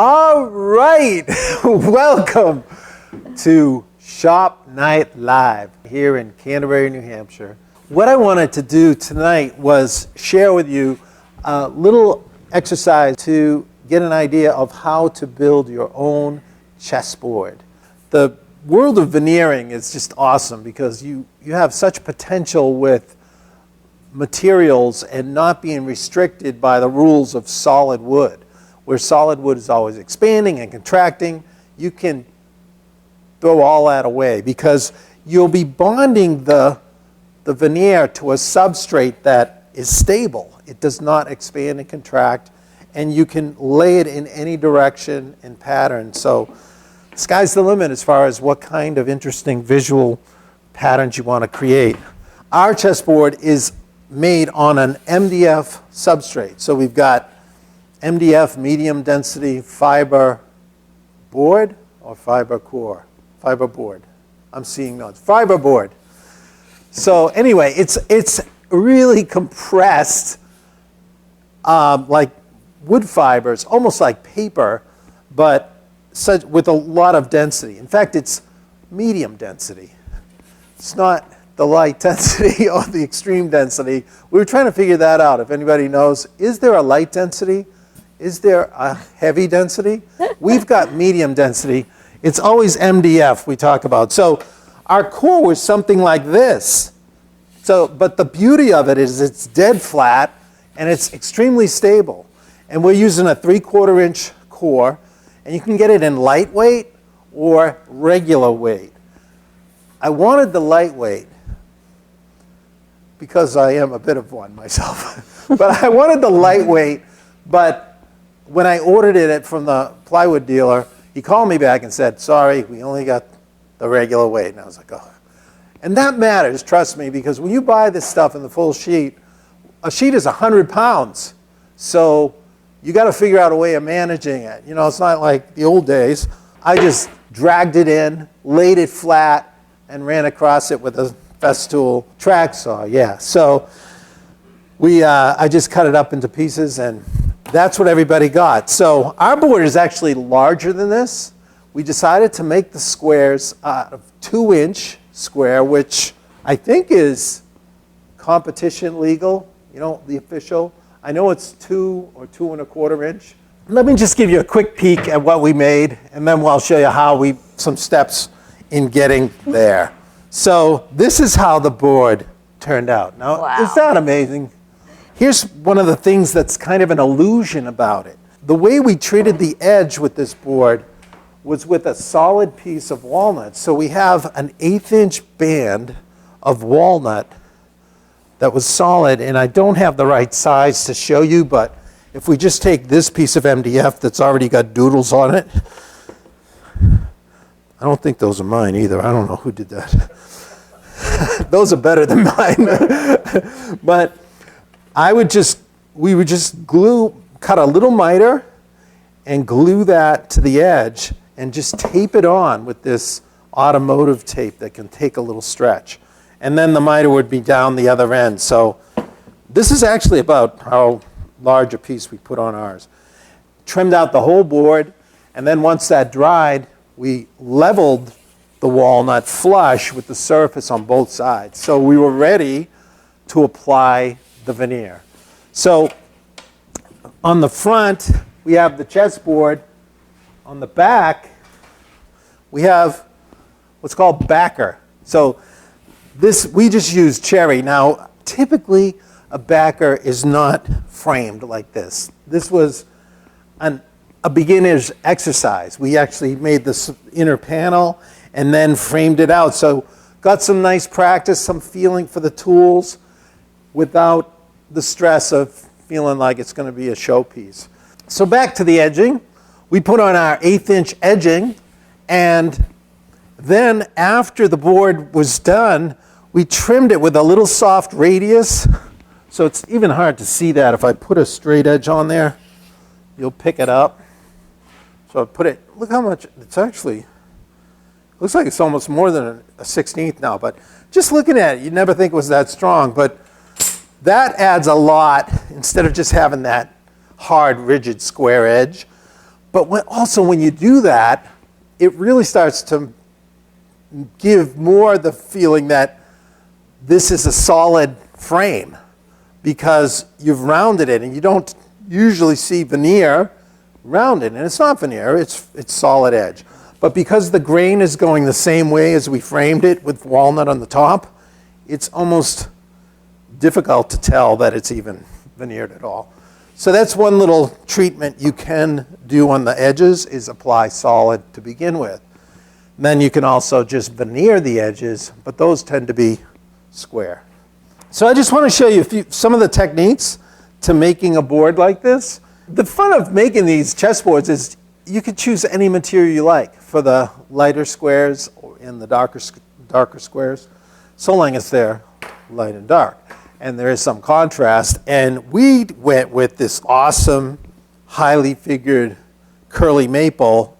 All right, welcome to Shop Night Live here in Canterbury, New Hampshire. What I wanted to do tonight was share with you a little exercise to get an idea of how to build your own chessboard. The world of veneering is just awesome because you have such potential with materials and not being restricted by the rules of solid wood. Where solid wood is always expanding and contracting, you can throw all that away because you'll be bonding the veneer to a substrate that is stable. It does not expand and contract, and you can lay it in any direction and pattern. So sky's the limit as far as what kind of interesting visual patterns you want to create. Our chessboard is made on an MDF substrate. So we've got MDF, medium density fiber board or fiber core? Fiber board. I'm seeing notes. Fiber board. So anyway, it's really compressed like wood fibers, almost like paper, but with a lot of density. In fact, it's medium density. It's not the light density or the extreme density. We were trying to figure that out. If anybody knows, is there a light density? Is there a heavy density? We've got medium density. It's always MDF we talk about. So our core was something like this. But the beauty of it is it's dead flat and it's extremely stable. And we're using a 3/4 inch core, and you can get it in lightweight or regular weight. I wanted the lightweight because I am a bit of one myself. But I wanted the lightweight, but when I ordered it from the plywood dealer, he called me back and said, sorry, we only got the regular weight. And I was like, oh. And that matters, trust me, because when you buy this stuff in the full sheet, a sheet is 100 pounds. So you got to figure out a way of managing it. You know, it's not like the old days. I just dragged it in, laid it flat, and ran across it with a Festool track saw. Yeah, so I just cut it up into pieces, and that's what everybody got. So our board is actually larger than this. We decided to make the squares out of 2-inch square, which I think is competition legal, you know, the official. I know it's 2 or 2 1/4 inch. Let me just give you a quick peek at what we made, and then I'll show you how some steps in getting there. So this is how the board turned out. Now, wow. Is that amazing? Here's one of the things that's kind of an illusion about it. The way we treated the edge with this board was with a solid piece of walnut. So we have an 1/8 inch band of walnut that was solid, and I don't have the right size to show you, but if we just take this piece of MDF that's already got doodles on it, I don't think those are mine either. I don't know who did that. Those are better than mine. But we would just cut a little miter and glue that to the edge and just tape it on with this automotive tape that can take a little stretch. And then the miter would be down the other end. So this is actually about how large a piece we put on ours. Trimmed out the whole board, and then once that dried, we leveled the walnut flush with the surface on both sides. So we were ready to apply the veneer. So on the front, we have the chessboard. On the back, we have what's called backer. So we just use cherry. Now, typically, a backer is not framed like this. This was a beginner's exercise. We actually made this inner panel and then framed it out. So got some nice practice, some feeling for the tools without the stress of feeling like it's going to be a showpiece. So back to the edging. We put on our 1/8 inch edging, and then after the board was done, we trimmed it with a little soft radius. So it's even hard to see that. If I put a straight edge on there, you'll pick it up. So I put it, look how much, it's actually, looks like it's almost more than a 1/16 now, but just looking at it, you'd never think it was that strong, but that adds a lot instead of just having that hard, rigid, square edge. But also when you do that, it really starts to give more the feeling that this is a solid frame because you've rounded it, and you don't usually see veneer rounded, and it's not veneer, it's solid edge. But because the grain is going the same way as we framed it with walnut on the top, it's almost difficult to tell that it's even veneered at all. So that's one little treatment you can do on the edges, is apply solid to begin with. And then you can also just veneer the edges, but those tend to be square. So I just want to show you some of the techniques to making a board like this. The fun of making these chessboards is you can choose any material you like for the lighter squares and the darker squares, so long as they're light and dark. And there is some contrast. And we went with this awesome, highly figured curly maple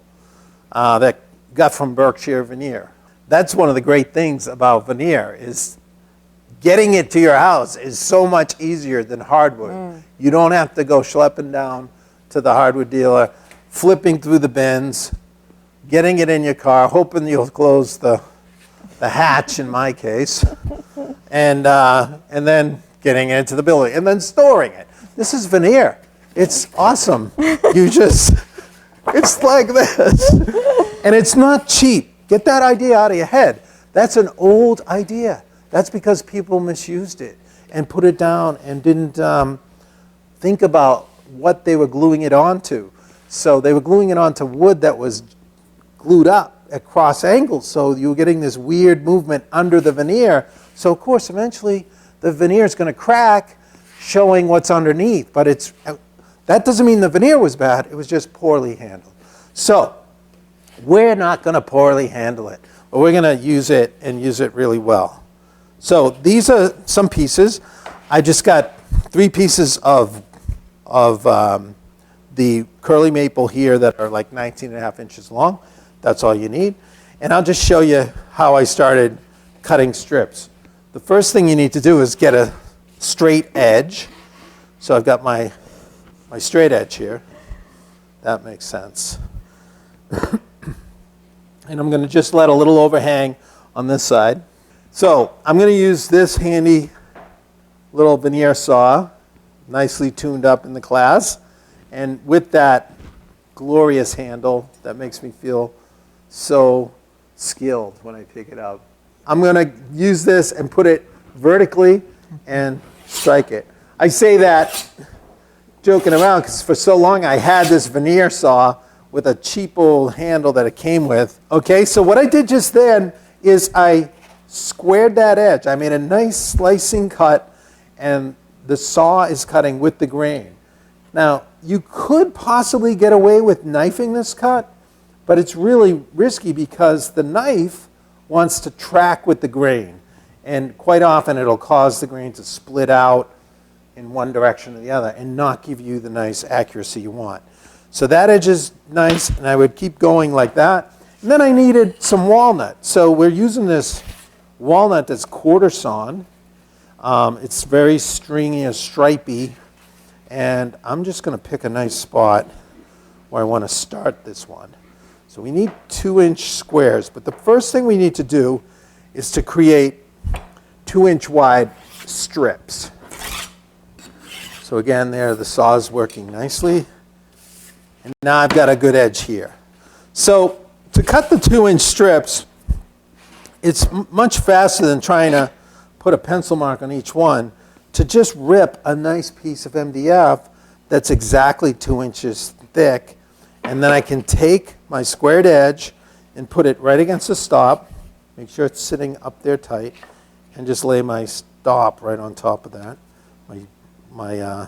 that got from Berkshire Veneer. That's one of the great things about veneer, is getting it to your house is so much easier than hardwood. You don't have to go schlepping down to the hardwood dealer, flipping through the bins, getting it in your car, hoping you'll close the hatch in my case, and then getting it into the building, and then storing it. This is veneer. It's awesome. It's like this. And it's not cheap. Get that idea out of your head. That's an old idea. That's because people misused it and put it down and didn't think about what they were gluing it onto. So they were gluing it onto wood that was glued up at cross angles, so you were getting this weird movement under the veneer. So of course, eventually, the veneer is going to crack, showing what's underneath. But that doesn't mean the veneer was bad. It was just poorly handled. So we're not going to poorly handle it, but we're going to use it and use it really well. So these are some pieces. I just got 3 pieces of the curly maple here that are like 19.5 inches long. That's all you need. And I'll just show you how I started cutting strips. The first thing you need to do is get a straight edge. So I've got my straight edge here. That makes sense. And I'm going to just let a little overhang on this side. So I'm going to use this handy little veneer saw, nicely tuned up in the class. And with that glorious handle that makes me feel so skilled when I pick it up, I'm going to use this and put it vertically and strike it. I say that joking around because for so long I had this veneer saw with a cheap old handle that it came with. Okay, so what I did just then is I squared that edge. I made a nice slicing cut, and the saw is cutting with the grain. Now, you could possibly get away with knifing this cut, but it's really risky because the knife wants to track with the grain. And quite often it'll cause the grain to split out in one direction or the other and not give you the nice accuracy you want. So that edge is nice, and I would keep going like that. And then I needed some walnut. So we're using this walnut that's quarter sawn. It's very stringy and stripy. And I'm just going to pick a nice spot where I want to start this one. So we need 2-inch squares. But the first thing we need to do is to create 2-inch wide strips. So again, there the saw is working nicely. And now I've got a good edge here. So to cut the 2-inch strips, it's much faster than trying to put a pencil mark on each one, to just rip a nice piece of MDF that's exactly 2 inches thick. And then I can take my squared edge and put it right against the stop, make sure it's sitting up there tight, and just lay my stop right on top of that, my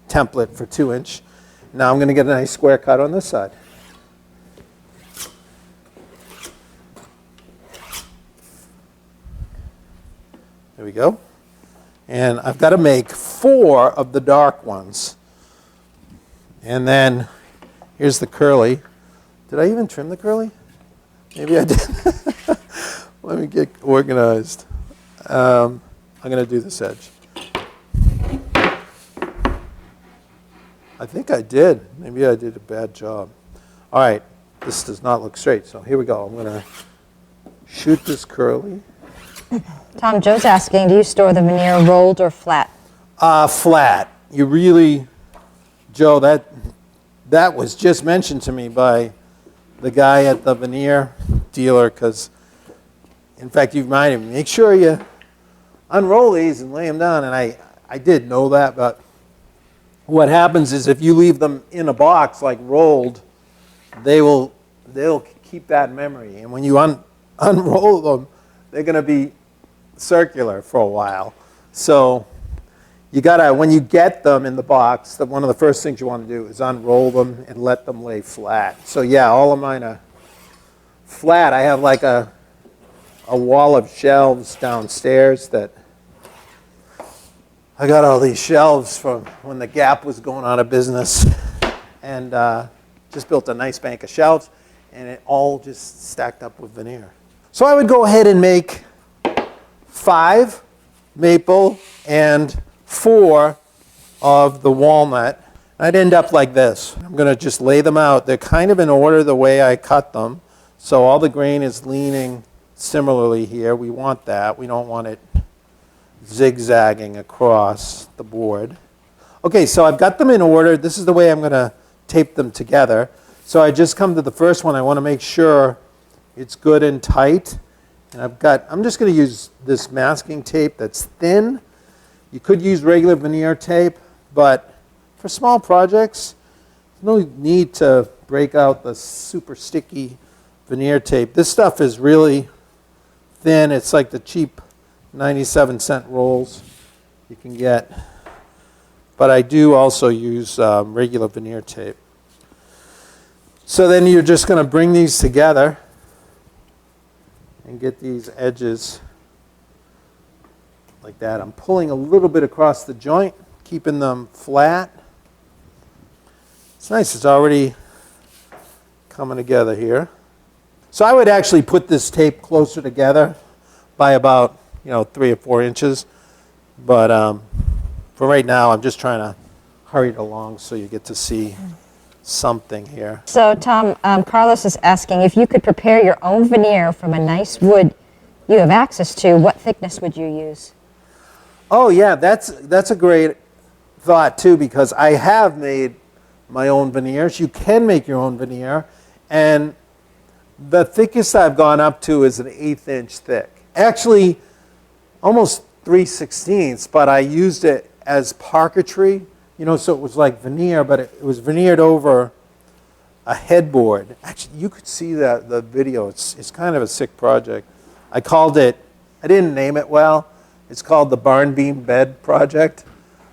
template for 2-inch. Now I'm going to get a nice square cut on this side. There we go. And I've got to make 4 of the dark ones. And then here's the curly. Did I even trim the curly? Maybe I did. Let me get organized. I'm going to do this edge. I think I did. Maybe I did a bad job. All right, this does not look straight, so here we go. I'm gonna shoot this curly. Tom, Joe's asking, do you store the veneer rolled or flat? Flat. You really, Joe, that was just mentioned to me by the guy at the veneer dealer, because, in fact, you reminded me, make sure you unroll these and lay them down, and I did know that, but what happens is if you leave them in a box, like rolled, they'll keep that memory, and when you unroll them, they're going to be circular for a while. So you gotta, when you get them in the box, one of the first things you want to do is unroll them and let them lay flat. So yeah, all of mine are flat. I have like a wall of shelves downstairs that I got all these shelves from when the Gap was going out of business, and just built a nice bank of shelves, and it all just stacked up with veneer. So I would go ahead and make 5 maple and 4 of the walnut. I'd end up like this. I'm going to just lay them out. They're kind of in order the way I cut them. So all the grain is leaning similarly here. We want that. We don't want it zigzagging across the board. Okay, so I've got them in order. This is the way I'm going to tape them together. So I just come to the first one. I want to make sure it's good and tight. And I'm just going to use this masking tape that's thin. You could use regular veneer tape, but for small projects, there's no need to break out the super sticky veneer tape. This stuff is really thin. It's like the cheap 97-cent rolls you can get. But I do also use regular veneer tape. So then you're just going to bring these together and get these edges like that. I'm pulling a little bit across the joint, keeping them flat. It's nice, it's already coming together here. So I would actually put this tape closer together by about 3 or 4 inches. But for right now, I'm just trying to hurry it along so you get to see something here. So Tom, Carlos is asking, if you could prepare your own veneer from a nice wood you have access to, what thickness would you use? Oh yeah, that's a great thought too, because I have made my own veneers. You can make your own veneer, and the thickest I've gone up to is an 1/8 inch thick. Actually, almost 3/16, but I used it as parquetry. So it was like veneer, but it was veneered over a headboard. Actually, you could see the video. It's kind of a sick project. I didn't name it well. It's called the Barn Beam Bed Project,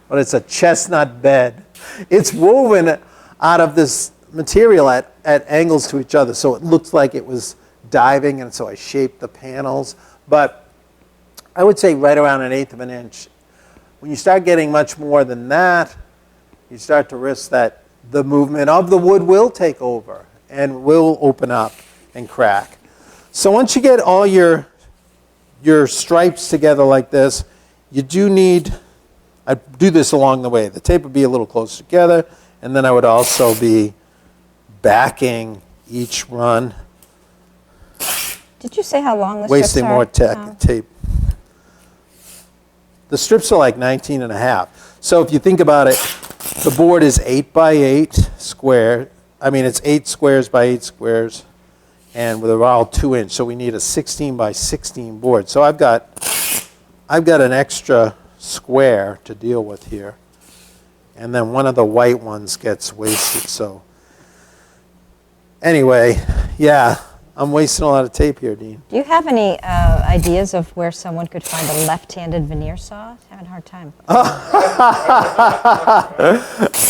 but it's a chestnut bed. It's woven out of this material at angles to each other, so it looks like it was diving, and so I shaped the panels. But I would say right around 1/8 of an inch. When you start getting much more than that, you start to risk that the movement of the wood will take over and will open up and crack. So once you get all your stripes together like this, you do need, I do this along the way. The tape would be a little closer together, and then I would also be backing each run. Did you say how long the wasting strips are? more tape. The strips are like 19.5. So if you think about it, the board is 8 by 8 square. I mean, it's 8 squares by 8 squares, and they're all 2 inch. So we need a 16 by 16 board. So I've got an extra square to deal with here, and then one of the white ones gets wasted. So anyway, yeah, I'm wasting a lot of tape here, Dean. Do you have any ideas of where someone could find a left-handed veneer saw? I'm having a hard time.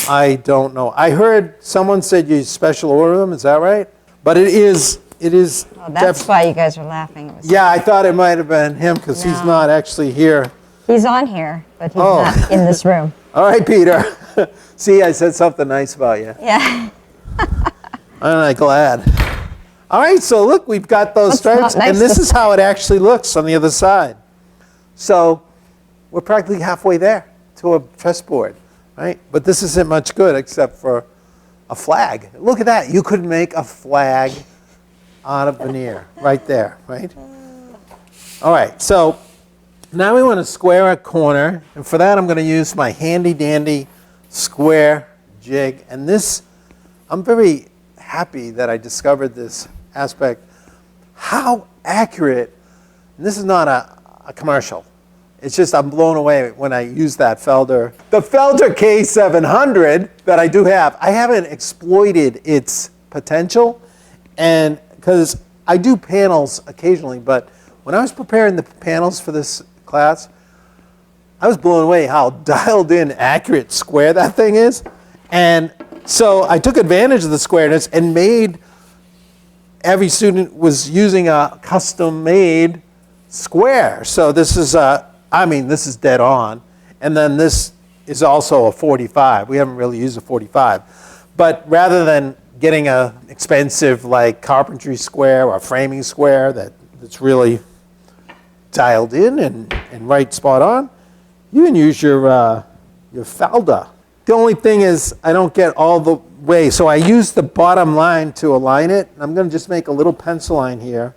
I don't know. I heard someone said you special order them. Is that right? But it is. Oh, that's why you guys were laughing. Yeah, I thought it might have been him because he's not actually here. He's on here, but he's not in this room. All right, Peter. See, I said something nice about you. Yeah. Aren't I glad? All right, so look, we've got those stripes, and this is how it actually looks on the other side. So we're practically halfway there to a chessboard, right? But this isn't much good except for a flag. Look at that. You could make a flag out of veneer right there, right? All right, so now we want to square a corner, and for that I'm going to use my handy dandy square jig. And this, I'm very happy that I discovered this aspect. How accurate, and this is not a commercial. It's just I'm blown away when I use that Felder. The Felder K700 that I do have, I haven't exploited its potential, and because I do panels occasionally, but when I was preparing the panels for this class, I was blown away how dialed in accurate square that thing is. And so I took advantage of the squareness and made, every student was using a custom made square. So this is this is dead on. And then this is also a 45. We haven't really used a 45. But rather than getting a expensive like carpentry square or framing square that's really dialed in and right spot on, you can use your Felder. The only thing is I don't get all the way, so I use the bottom line to align it. I'm going to just make a little pencil line here.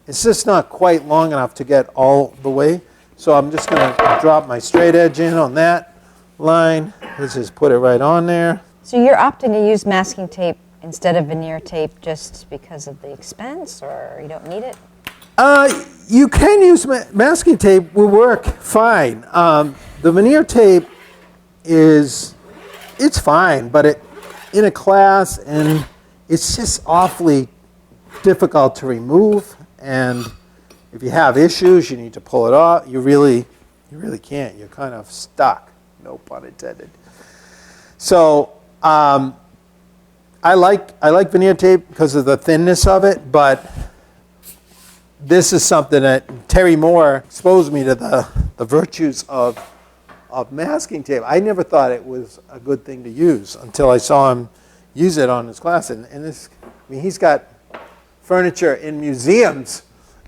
It's just not quite long enough to get all the way, so I'm just going to drop my straight edge in on that line. Let's just put it right on there. So you're opting to use masking tape instead of veneer tape just because of the expense, or you don't need it? You can use masking tape, will work fine. The veneer tape it's fine, but in a class, and it's just awfully difficult to remove. And if you have issues, you need to pull it off. You really can't. You're kind of stuck. No pun intended. So I like veneer tape because of the thinness of it, but this is something that Terry Moore exposed me to the virtues of masking tape. I never thought it was a good thing to use until I saw him use it on his class. And this, I mean, he's got furniture in museums,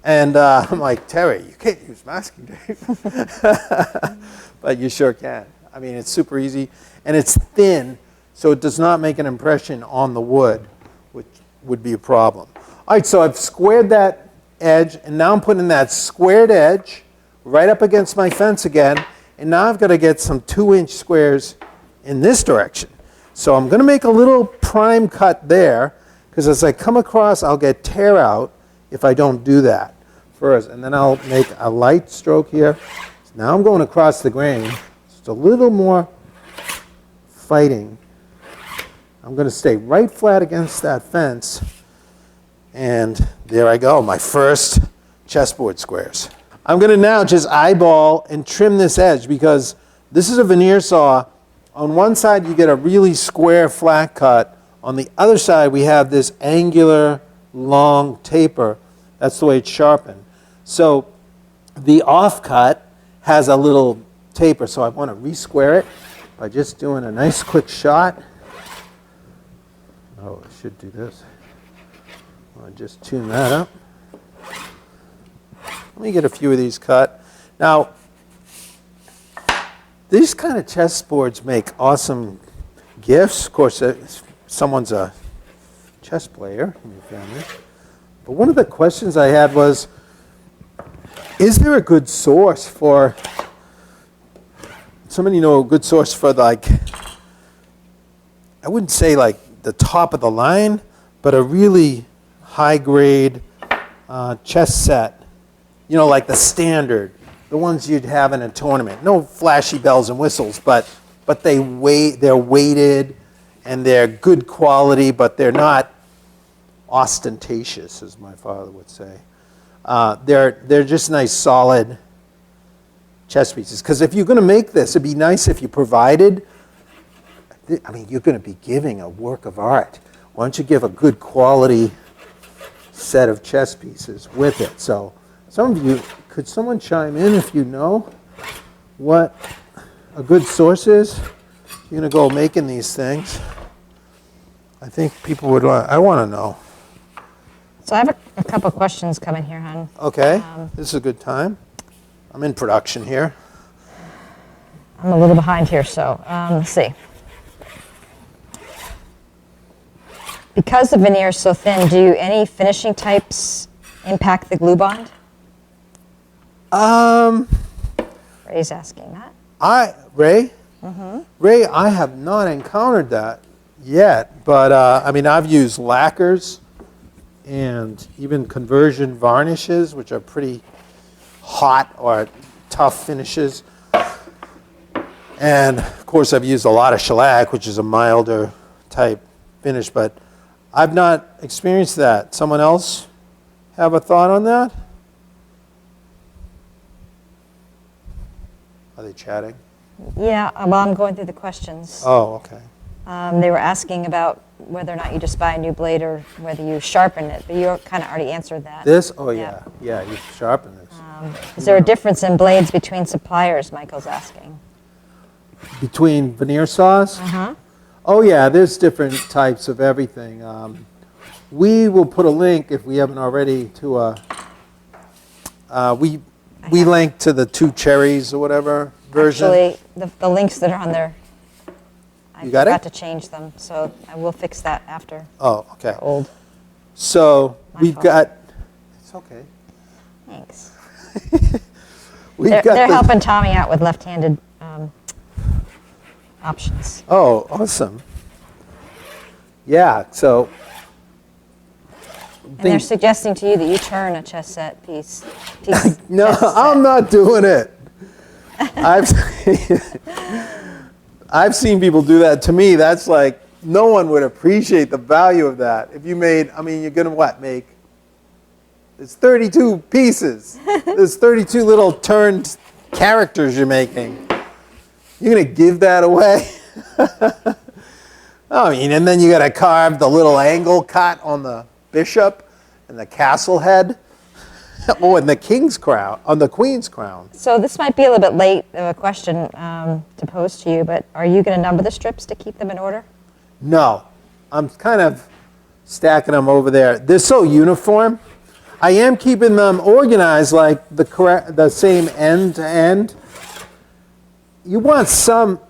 and I'm like, Terry, you can't use masking tape. But you sure can. I mean, it's super easy, and it's thin, so it does not make an impression on the wood, which would be a problem. All right, so I've squared that edge, and now I'm putting that squared edge right up against my fence again, and now I've got to get some 2-inch squares in this direction. So I'm going to make a little prime cut there, because as I come across, I'll get tear out if I don't do that first. And then I'll make a light stroke here. So now I'm going across the grain. Just a little more fighting. I'm going to stay right flat against that fence. And there I go, my first chessboard squares. I'm going to now just eyeball and trim this edge, because this is a veneer saw. On one side you get a really square flat cut. On the other side we have this angular long taper. That's the way it's sharpened. So the offcut has a little taper, so I want to re-square it by just doing a nice quick shot. Oh, I should do this. I'll just tune that up. Let me get a few of these cut. Now, these kind of chessboards make awesome gifts. Of course, if someone's a chess player in your family. But one of the questions I had was, is there a good source for, somebody know a good source for, like, I wouldn't say like the top of the line, but a really high grade chess set, you know, like the standard, the ones you'd have in a tournament. No flashy bells and whistles, but they're weighted and they're good quality, but they're not ostentatious, as my father would say. They're just nice, solid chess pieces. Because if you're going to make this, it'd be nice if you provided, I mean, you're going to be giving a work of art. Why don't you give a good quality set of chess pieces with it? So some of you, could someone chime in if you know what a good source is? You're going to go making these things. I think people would want, I want to know. So I have a couple questions coming here, hon. Okay, this is a good time. I'm in production here. I'm a little behind here, so let's see. Because the veneer is so thin, do any finishing types impact the glue bond? Ray's asking that. Ray? Ray, I have not encountered that yet, but I mean, I've used lacquers and even conversion varnishes, which are pretty hot or tough finishes. And of course, I've used a lot of shellac, which is a milder type finish, but I've not experienced that. Someone else have a thought on that? Are they chatting? Yeah, well, I'm going through the questions. Oh, okay. They were asking about whether or not you just buy a new blade or whether you sharpen it, but you kind of already answered that. This? Oh, yeah. Yeah, you sharpen this. Is there a difference in blades between suppliers, Michael's asking? Between veneer saws? Uh-huh. Oh, yeah, there's different types of everything. We will put a link, if we haven't already, to we link to the 2 cherries or whatever version. Actually, the links that are on there, I You got forgot it? to change them, so I will fix that after. Oh, okay. They're old. So we've fault. got, it's okay. Thanks. We've They're helping Tommy out with left-handed options. Oh, awesome. Yeah, so. And they're suggesting to you that you turn a chess set piece. No, chess set. I'm not doing it. I've seen people do that. To me, that's like, no one would appreciate the value of that. If you made, I mean, you're going to what, make? It's 32 pieces. There's 32 little turned characters you're making. You're going to give that away? I mean, and then you got to carve the little angle cut on the bishop and the castle head. Oh, and the king's crown, on the queen's crown. So this might be a little bit late of a question to pose to you, but are you going to number the strips to keep them in order? No, I'm kind of stacking them over there. They're so uniform. I am keeping them organized like the same end to end. You want some,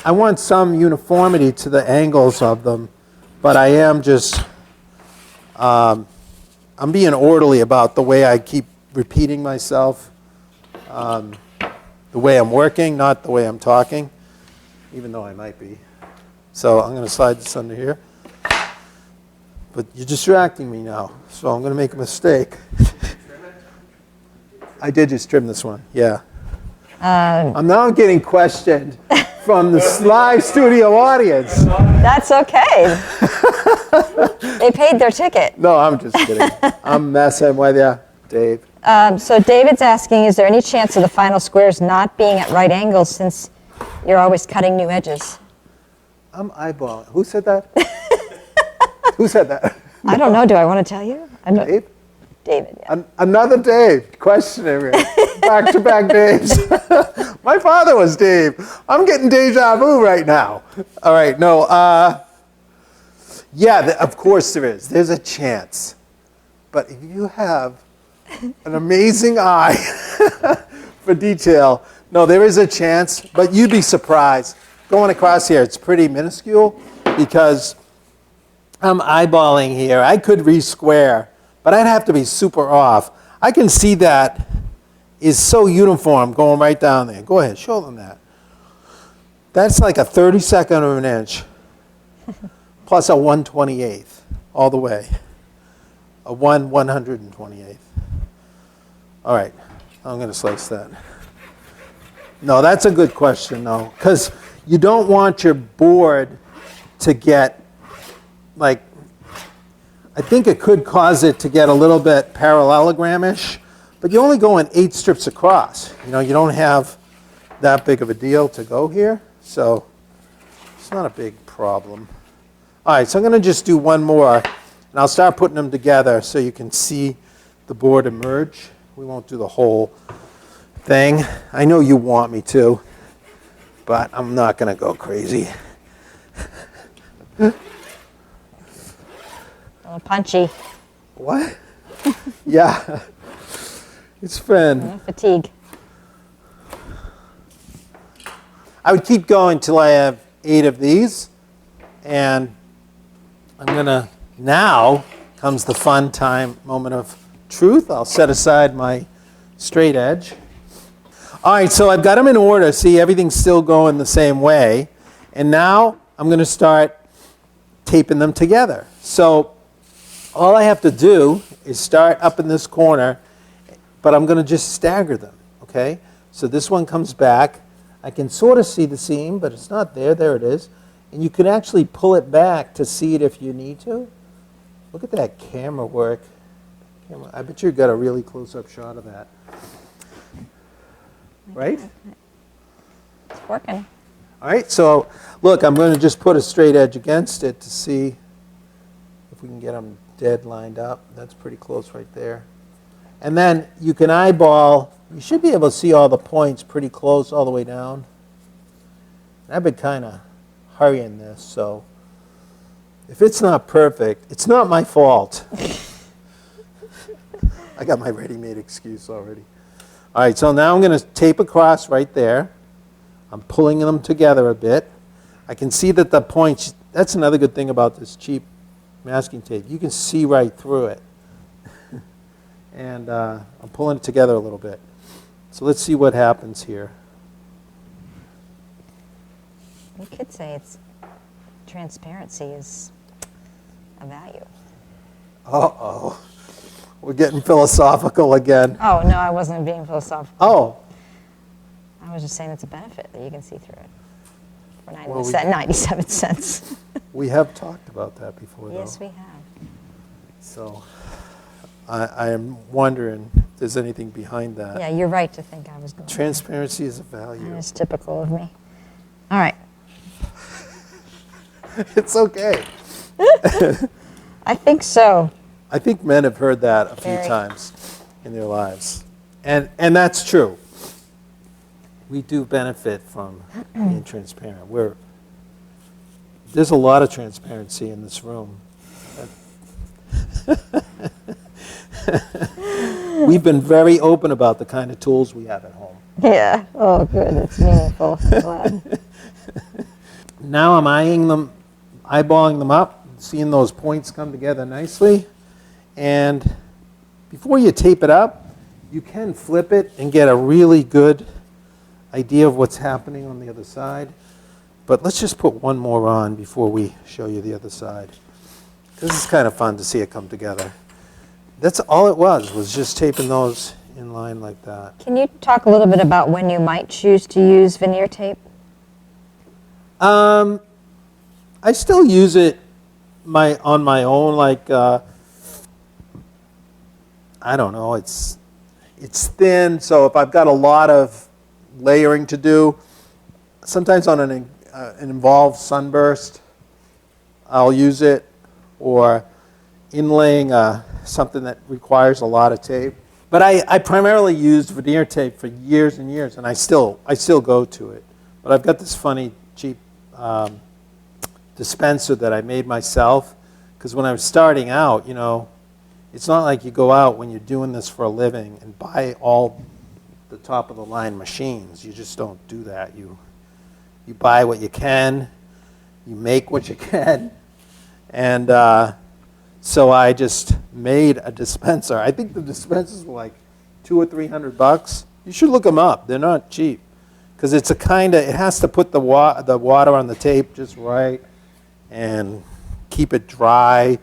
I want some uniformity to the angles of them, but I am just, I'm being orderly about the way I keep repeating myself, the way I'm working, not the way I'm talking, even though I might be. So I'm going to slide this under here. But you're distracting me now, so I'm going to make a mistake. I did just trim this one, yeah. I'm now getting questioned from the live studio audience. That's okay. They paid their ticket. No, I'm just kidding. I'm messing with you, Dave. So David's asking, is there any chance of the final squares not being at right angles since you're always cutting new edges? I'm eyeballing. Who said that? Who said that? I don't know. Do I want to tell you? Dave? David, yeah. Another Dave questioning me. Back-to-back Daves. My father was Dave. I'm getting deja vu right now. All right, no. Yeah, of course there is. There's a chance. But if you have an amazing eye for detail, no, there is a chance, but you'd be surprised. Going across here, it's pretty minuscule because I'm eyeballing here. I could re-square, but I'd have to be super off. I can see that is so uniform going right down there. Go ahead, show them that. That's like a 32nd of an inch plus a 1/28th all the way. A 1/128th. All right, I'm going to slice that. No, that's a good question, though, because you don't want your board to get, like, I think it could cause it to get a little bit parallelogram-ish, but you're only going 8 strips across. You know, you don't have that big of a deal to go here, so it's not a big problem. All right, so I'm going to just do one more, and I'll start putting them together so you can see the board emerge. We won't do the whole thing. I know you want me to, but I'm not going to go crazy. A little punchy. What? Yeah. It's fun. Fatigue. I would keep going till I have 8 of these, and now comes the fun time, moment of truth. I'll set aside my straight edge. All right, so I've got them in order. See, everything's still going the same way. And now I'm going to start taping them together. So all I have to do is start up in this corner, but I'm going to just stagger them, okay? So this one comes back. I can sort of see the seam, but it's not there. There it is. And you can actually pull it back to see it if you need to. Look at that camera work. I bet you got a really close-up shot of that. Right? It's working. All right, so look, I'm going to just put a straight edge against it to see if we can get them dead lined up. That's pretty close right there. And then you can eyeball. You should be able to see all the points pretty close all the way down. I've been kind of hurrying this, so if it's not perfect, it's not my fault. I got my ready-made excuse already. All right, so now I'm going to tape across right there. I'm pulling them together a bit. I can see that the points, that's another good thing about this cheap masking tape. You can see right through it. And I'm pulling it together a little bit. So let's see what happens here. You could say it's transparency is a value. Uh-oh. We're getting philosophical again. Oh, no, I wasn't being philosophical. Oh. I was just saying it's a benefit that you can see through it for 97 cents. We have talked about that before, though. Yes, we have. So I am wondering if there's anything behind that. Yeah, you're right to think I was going Transparency is a value. That is typical of me. All right. It's okay. I think so. I think men have heard that a few times in their lives. And that's true. We do benefit from being transparent. There's a lot of transparency in this room. We've been very open about the kind of tools we have at home. Yeah. Oh, good. It's meaningful. I'm glad. Now I'm eyeballing them up, seeing those points come together nicely. And before you tape it up, you can flip it and get a really good idea of what's happening on the other side. But let's just put one more on before we show you the other side. This is kind of fun to see it come together. That's all it was just taping those in line like that. Can you talk a little bit about when you might choose to use veneer tape? I still use it on my own, like, I don't know, it's thin, so if I've got a lot of layering to do, sometimes on an involved sunburst, I'll use it, or inlaying something that requires a lot of tape. But I primarily used veneer tape for years and years, and I still go to it. But I've got this funny, cheap dispenser that I made myself, because when I was starting out, it's not like you go out when you're doing this for a living and buy all the top of the line machines. You just don't do that. You buy what you can, you make what you can, and so I just made a dispenser. I think the dispensers were like $200 or $300. You should look them up. They're not cheap, because it has to put the water on the tape just right and keep it dry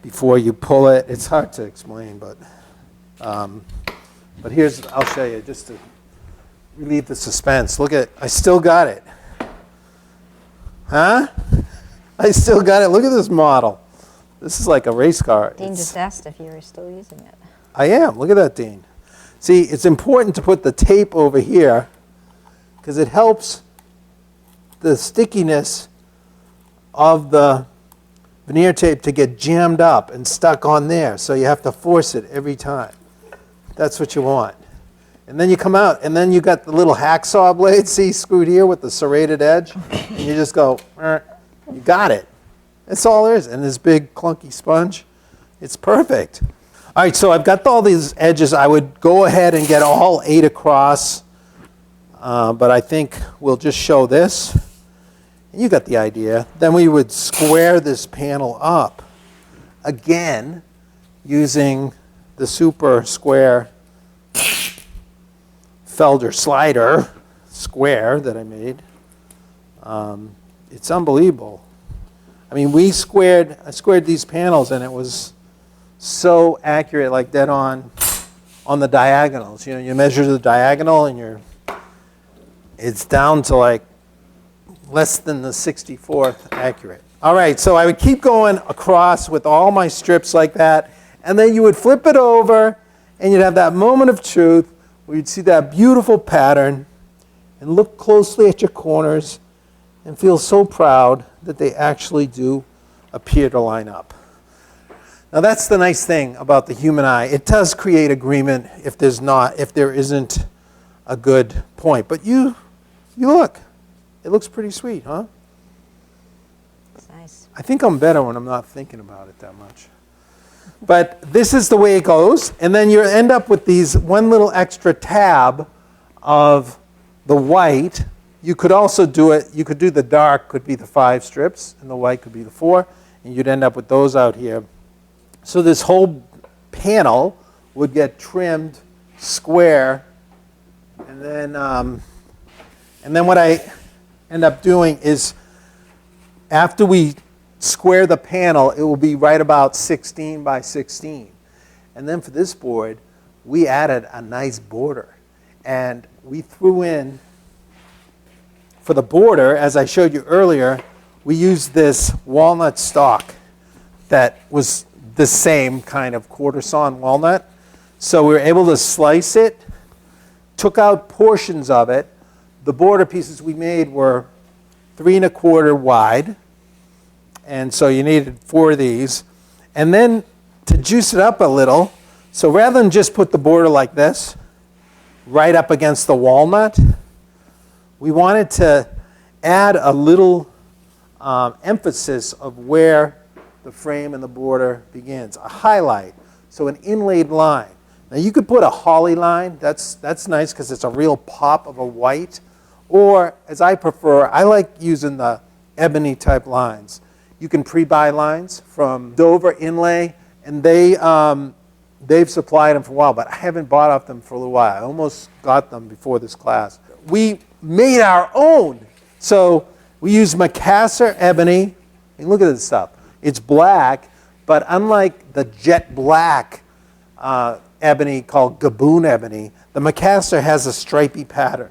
before you pull it. It's hard to explain, but I'll show you just to relieve the suspense. Look I still got it. Huh? I still got it. Look at this model. This is like a race car. Dean just asked if you were still using it. I am. Look at that, Dean. See, it's important to put the tape over here because it helps the stickiness of the veneer tape to get jammed up and stuck on there. So you have to force it every time. That's what you want. And then you come out, and then you got the little hacksaw blade, see, screwed here with the serrated edge. And you just go, you got it. That's all there is. And this big clunky sponge, it's perfect. All right, so I've got all these edges. I would go ahead and get all 8 across, but I think we'll just show this. You got the idea. Then we would square this panel up, again, using the super square Felder slider square that I made. It's unbelievable. I mean, I squared these panels, and it was so accurate, like dead on the diagonals. You know, you measure the diagonal, and it's down to like less than the 64th accurate. All right, so I would keep going across with all my strips like that, and then you would flip it over, and you'd have that moment of truth where you'd see that beautiful pattern and look closely at your corners and feel so proud that they actually do appear to line up. Now that's the nice thing about the human eye. It does create agreement if there isn't a good point. But you look, it looks pretty sweet, huh? It's nice. I think I'm better when I'm not thinking about it that much. But this is the way it goes, and then you end up with these one little extra tab of the white. You could also do it, you could do the dark could be the 5 strips, and the white could be the 4, and you'd end up with those out here. So this whole panel would get trimmed square, and then what I end up doing is, after we square the panel, it will be right about 16 by 16. And then for this board, we added a nice border. And we threw in, for the border, as I showed you earlier, we used this walnut stock that was the same kind of quarter sawn walnut. So we were able to slice it, took out portions of it. The border pieces we made were 3 1/4 wide. And so you needed 4 of these. And then to juice it up a little, so rather than just put the border like this, right up against the walnut, we wanted to add a little emphasis of where the frame and the border begins, a highlight, so an inlaid line. Now you could put a holly line, that's nice because it's a real pop of a white, or as I prefer, I like using the ebony type lines. You can pre-buy lines from Dover Inlay, and they've supplied them for a while, but I haven't bought off them for a little while. I almost got them before this class. We made our own. So we used Macassar ebony, and look at this stuff. It's black, but unlike the jet black ebony called Gaboon ebony, the Macassar has a stripy pattern.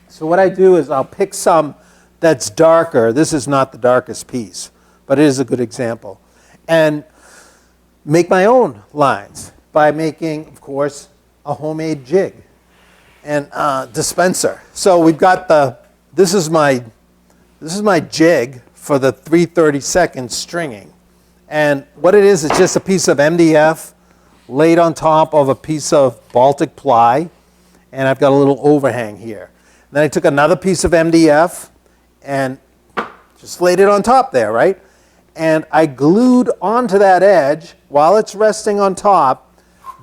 So what I do is I'll pick some that's darker. This is not the darkest piece, but it is a good example. And make my own lines by making, of course, a homemade jig and dispenser. So we've got this is my jig for the 3/32 stringing. And what it is just a piece of MDF laid on top of a piece of Baltic ply, and I've got a little overhang here. And then I took another piece of MDF and just laid it on top there, right? And I glued onto that edge, while it's resting on top,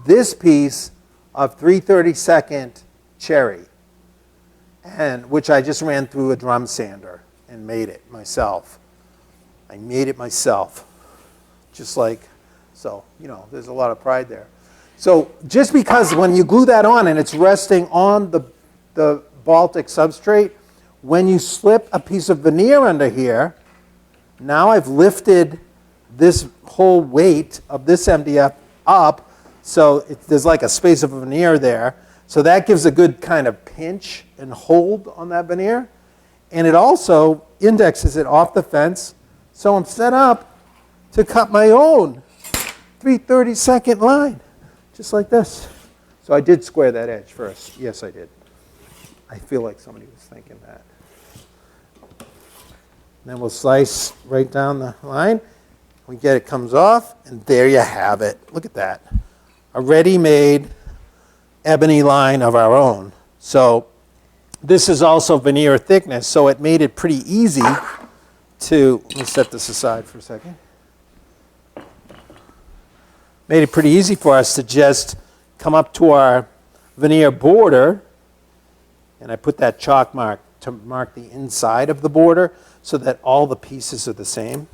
this piece of 3/32 cherry, and which I just ran through a drum sander and made it myself. I made it myself, just like, so, you know, there's a lot of pride there. So just because when you glue that on and it's resting on the Baltic substrate, when you slip a piece of veneer under here, now I've lifted this whole weight of this MDF up, so there's like a space of veneer there. So that gives a good kind of pinch and hold on that veneer. And it also indexes it off the fence. So I'm set up to cut my own 3/32 line, just like this. So I did square that edge first. Yes, I did. I feel like somebody was thinking that. Then we'll slice right down the line. We get it comes off, and there you have it. Look at that. A ready-made ebony line of our own. So this is also veneer thickness, so it made it pretty easy to, let me set this aside for a second. Made it pretty easy for us to just come up to our veneer border, and I put that chalk mark to mark the inside of the border so that all the pieces are the same.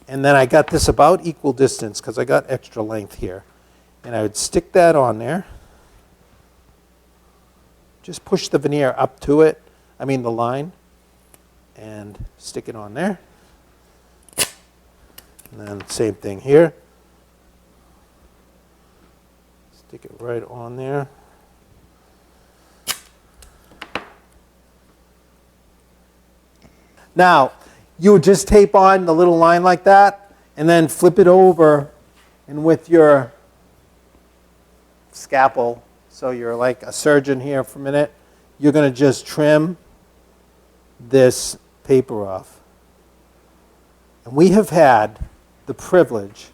And then I got this about equal distance because I got extra length here. And I would stick that on there. Just push the veneer up to it, the line, and stick it on there. And then same thing here. Stick it right on there. Now, you would just tape on the little line like that, and then flip it over, and with your scalpel, so you're like a surgeon here for a minute, you're going to just trim this paper off. And we have had the privilege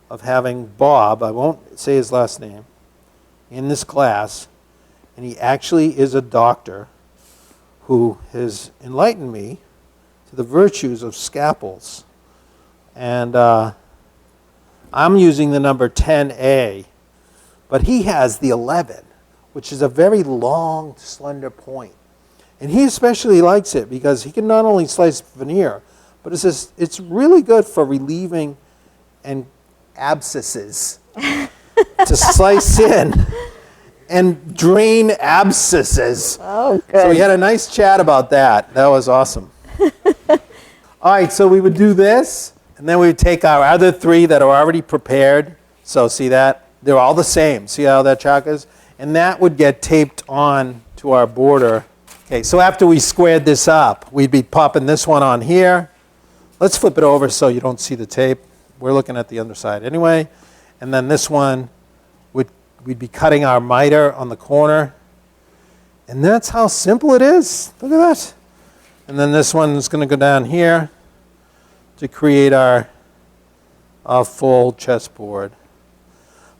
of having Bob, I won't say his last name, in this class, and he actually is a doctor who has enlightened me to the virtues of scalpels. And I'm using the number 10A, but he has the 11, which is a very long, slender point. And he especially likes it because he can not only slice veneer, but it's really good for relieving and abscesses to slice in and drain abscesses. Oh, good. So we had a nice chat about that. That was awesome. All right, so we would do this, and then we would take our other three that are already prepared. So see that? They're all the same. See how that chalk is? And that would get taped on to our border. Okay, so after we squared this up, we'd be popping this one on here. Let's flip it over so you don't see the tape. We're looking at the underside anyway. And then this one, we'd be cutting our miter on the corner. And that's how simple it is. Look at that. And then this one is going to go down here to create our full chessboard.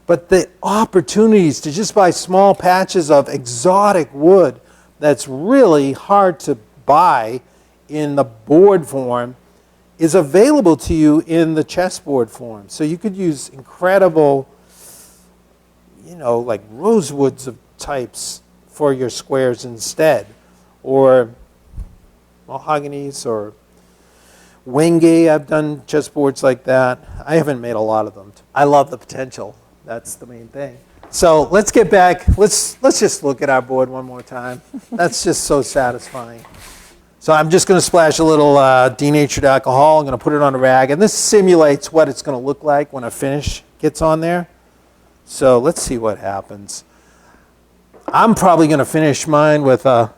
But the opportunities to just buy small patches of exotic wood that's really hard to buy in the board form is available to you in the chessboard form. So you could use incredible, like rosewoods of types for your squares instead, or mahoganies, or wenge. I've done chessboards like that. I haven't made a lot of them. I love the potential. That's the main thing. So let's get back. Let's just look at our board one more time. That's just so satisfying. So I'm just going to splash a little denatured alcohol. I'm going to put it on a rag. And this simulates what it's going to look like when a finish gets on there. So let's see what happens. I'm probably going to finish mine with a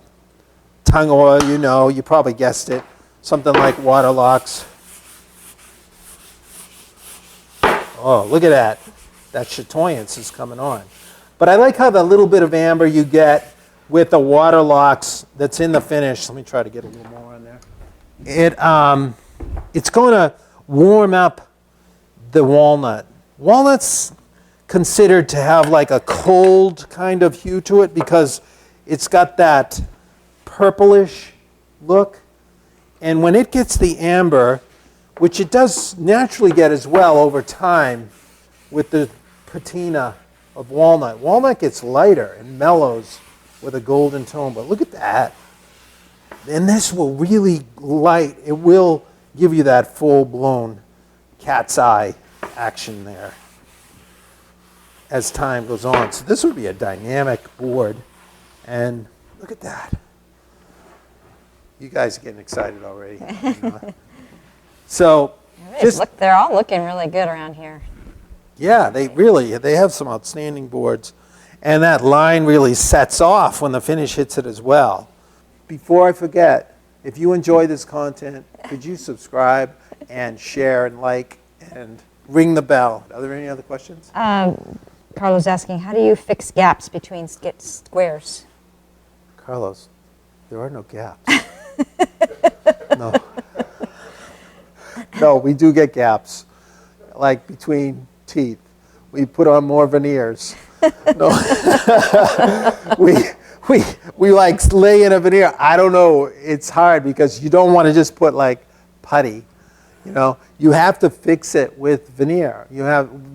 tung oil. You probably guessed it. Something like Waterlocks. Oh, look at that. That chatoyance is coming on. But I like how the little bit of amber you get with the Waterlocks that's in the finish. Let me try to get a little more on there. It's going to warm up the walnut. Walnut's considered to have like a cold kind of hue to it because it's got that purplish look. And when it gets the amber, which it does naturally get as well over time with the patina of walnut. Walnut gets lighter and mellows with a golden tone, but look at that. And this will really light, it will give you that full-blown cat's eye action there as time goes on. So this would be a dynamic board, and look at that. You guys are getting excited already. So they're all looking really good around here. Yeah, they have some outstanding boards. And that line really sets off when the finish hits it as well. Before I forget, if you enjoy this content, could you subscribe and share and like and ring the bell? Are there any other questions? Carlos asking, how do you fix gaps between squares? Carlos, there are no gaps. No. No, we do get gaps, like between teeth. We put on more veneers. No. we like lay in a veneer. I don't know. It's hard because you don't want to just put like putty. You have to fix it with veneer.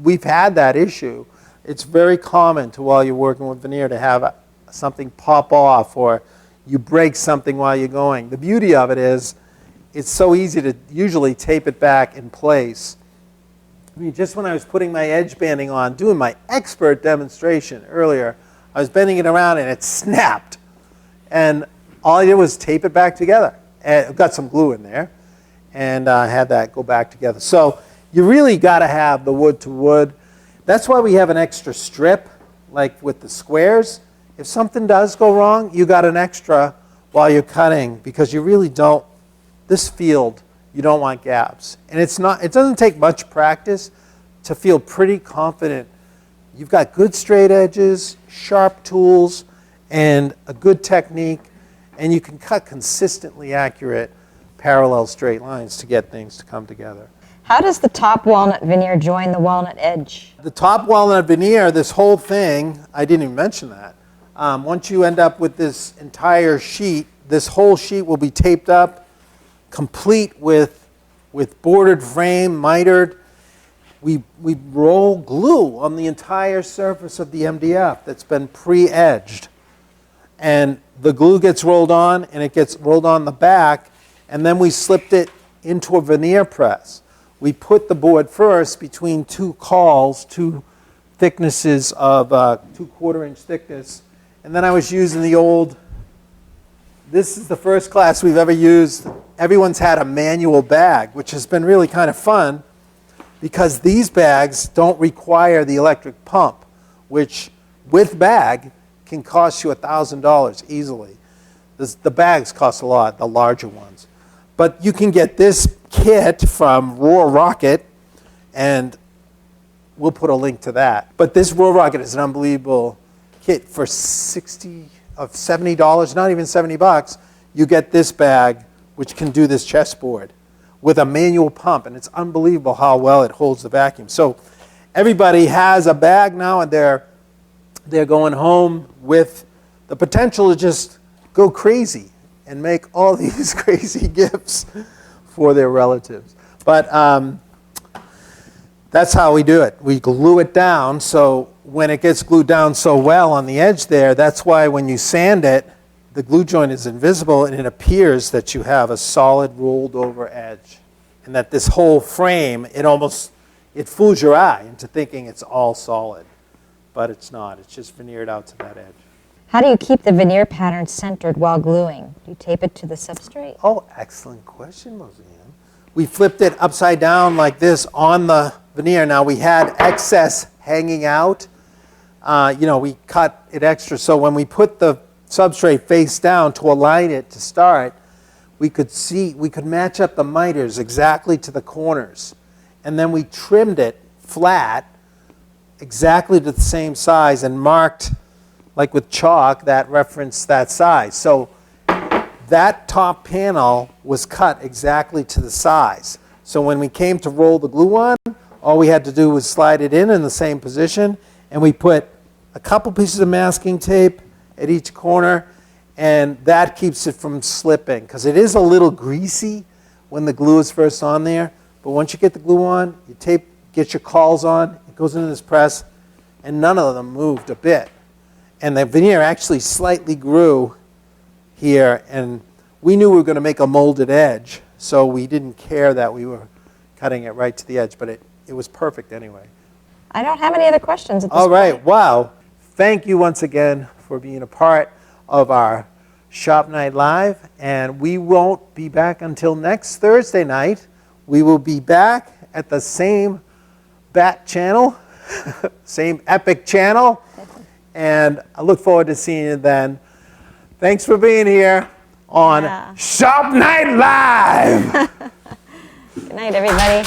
We've had that issue. It's very common while you're working with veneer to have something pop off, or you break something while you're going. The beauty of it is it's so easy to usually tape it back in place. I mean, just when I was putting my edge banding on, doing my expert demonstration earlier, I was bending it around and it snapped. And all I did was tape it back together. And I've got some glue in there, and I had that go back together. So you really got to have the wood to wood. That's why we have an extra strip, like with the squares. If something does go wrong, you got an extra while you're cutting, because you really don't, this field, you don't want gaps. And it doesn't take much practice to feel pretty confident. You've got good straight edges, sharp tools, and a good technique, and you can cut consistently accurate parallel straight lines to get things to come together. How does the top walnut veneer join the walnut edge? The top walnut veneer, this whole thing, I didn't even mention that. Once you end up with this entire sheet, this whole sheet will be taped up, complete with bordered frame, mitered. We roll glue on the entire surface of the MDF that's been pre-edged. And the glue gets rolled on, and it gets rolled on the back, and then we slipped it into a veneer press. We put the board first between two cauls, two thicknesses of 2/4 inch thickness, and then I was using the old, this is the first class we've ever used. Everyone's had a manual bag, which has been really kind of fun, because these bags don't require the electric pump, which with bag can cost you $1,000 easily. The bags cost a lot, the larger ones. But you can get this kit from Roar Rocket, and we'll put a link to that. But this Roar Rocket is an unbelievable kit. For $70, not even $70, you get this bag, which can do this chessboard with a manual pump, and it's unbelievable how well it holds the vacuum. So everybody has a bag now, and they're going home with the potential to just go crazy and make all these crazy gifts for their relatives. But that's how we do it. We glue it down, so when it gets glued down so well on the edge there, that's why when you sand it, the glue joint is invisible, and it appears that you have a solid rolled over edge. And that this whole frame, it fools your eye into thinking it's all solid. But it's not. It's just veneered out to that edge. How do you keep the veneer pattern centered while gluing? Do you tape it to the substrate? Oh, excellent question, Roseanne. We flipped it upside down like this on the veneer. Now, we had excess hanging out. We cut it extra. So when we put the substrate face down to align it to start, we could match up the miters exactly to the corners. And then we trimmed it flat exactly to the same size and marked, like with chalk, that referenced that size. So that top panel was cut exactly to the size. So when we came to roll the glue on, all we had to do was slide it in the same position, and we put a couple pieces of masking tape at each corner, and that keeps it from slipping, because it is a little greasy when the glue is first on there. But once you get the glue on, you get your cauls on, it goes into this press, and none of them moved a bit. And the veneer actually slightly grew here, and we knew we were going to make a molded edge, so we didn't care that we were cutting it right to the edge, but it was perfect anyway. I don't have any other questions at this All right, point. wow. Thank you once again for being a part of our Shop Night Live, and we won't be back until next Thursday night. We will be back at the same Bat channel, same epic channel, and I look forward to seeing you then. Thanks for being here on Shop Night Live. Good night, everybody.